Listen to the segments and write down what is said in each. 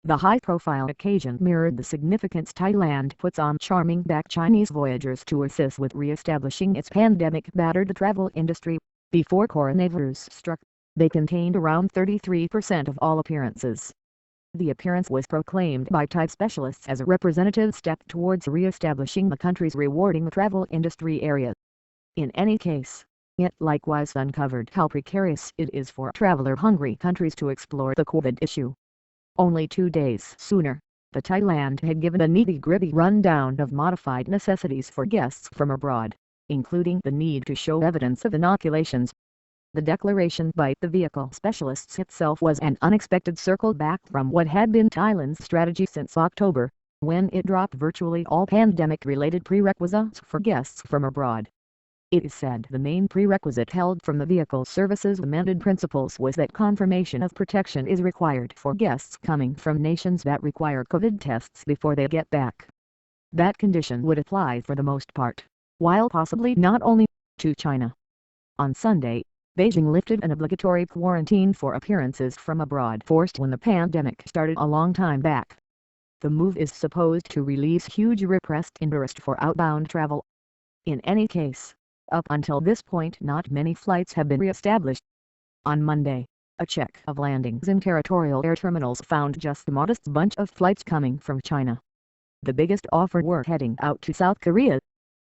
The high-profile occasion mirrored the significance Thailand puts on charming back Chinese voyagers to assist with re-establishing its pandemic-battered travel industry. Before coronavirus struck, they contained around 33% of all appearances. The appearance was proclaimed by Thai specialists as a representative step towards re-establishing the country's rewarding travel industry area. In any case, it likewise uncovered how precarious it is for traveler-hungry countries to explore the COVID issue. Only 2 days sooner, the Thailand had given a nitty-gritty rundown of modified necessities for guests from abroad, including the need to show evidence of inoculations. The declaration by the vehicle specialists itself was an unexpected circle back from what had been Thailand's strategy since October, when it dropped virtually all pandemic-related prerequisites for guests from abroad. It is said the main prerequisite held from the Vehicle Services Amended Principles was that confirmation of protection is required for guests coming from nations that require COVID tests before they get back. That condition would apply for the most part, while possibly not only, to China. On Sunday, Beijing lifted an obligatory quarantine for appearances from abroad forced when the pandemic started a long time back. The move is supposed to release huge repressed interest for outbound travel. In any case, up until this point not many flights have been re-established. On Monday, a check of landings in territorial air terminals found just a modest bunch of flights coming from China. The biggest offer were heading out to South Korea.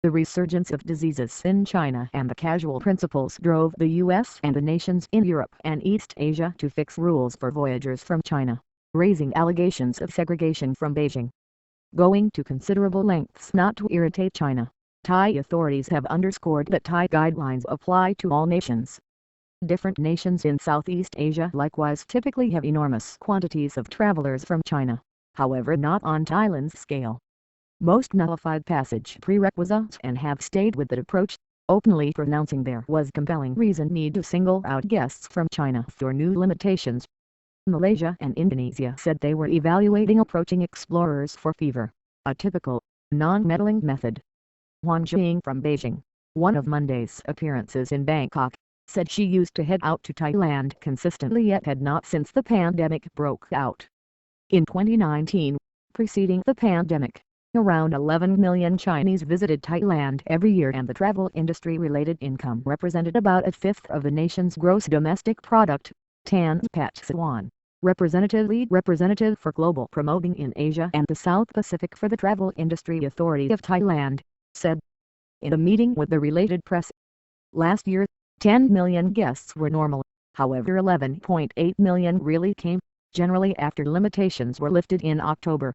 The resurgence of diseases in China and the casual principles drove the US and the nations in Europe and East Asia to fix rules for voyagers from China, raising allegations of segregation from Beijing. Going to considerable lengths not to irritate China, Thai authorities have underscored that Thai guidelines apply to all nations. Different nations in Southeast Asia likewise typically have enormous quantities of travelers from China, however not on Thailand's scale. Most nullified passage prerequisites and have stayed with that approach, openly pronouncing there was compelling reason need to single out guests from China for new limitations. Malaysia and Indonesia said they were evaluating approaching explorers for fever, a typical, non-meddling method. Wang Zhiying from Beijing, one of Monday's appearances in Bangkok, said she used to head out to Thailand consistently yet had not since the pandemic broke out. In 2019, preceding the pandemic, around 11 million Chinese visited Thailand every year and the travel industry-related income represented about a fifth of the nation's gross domestic product. Tan's Petsuwan, lead representative for global promoting in Asia and the South Pacific for the Travel Industry Authority of Thailand, said in a meeting with the related press. Last year, 10 million guests were normal, however 11.8 million really came, generally after limitations were lifted in October.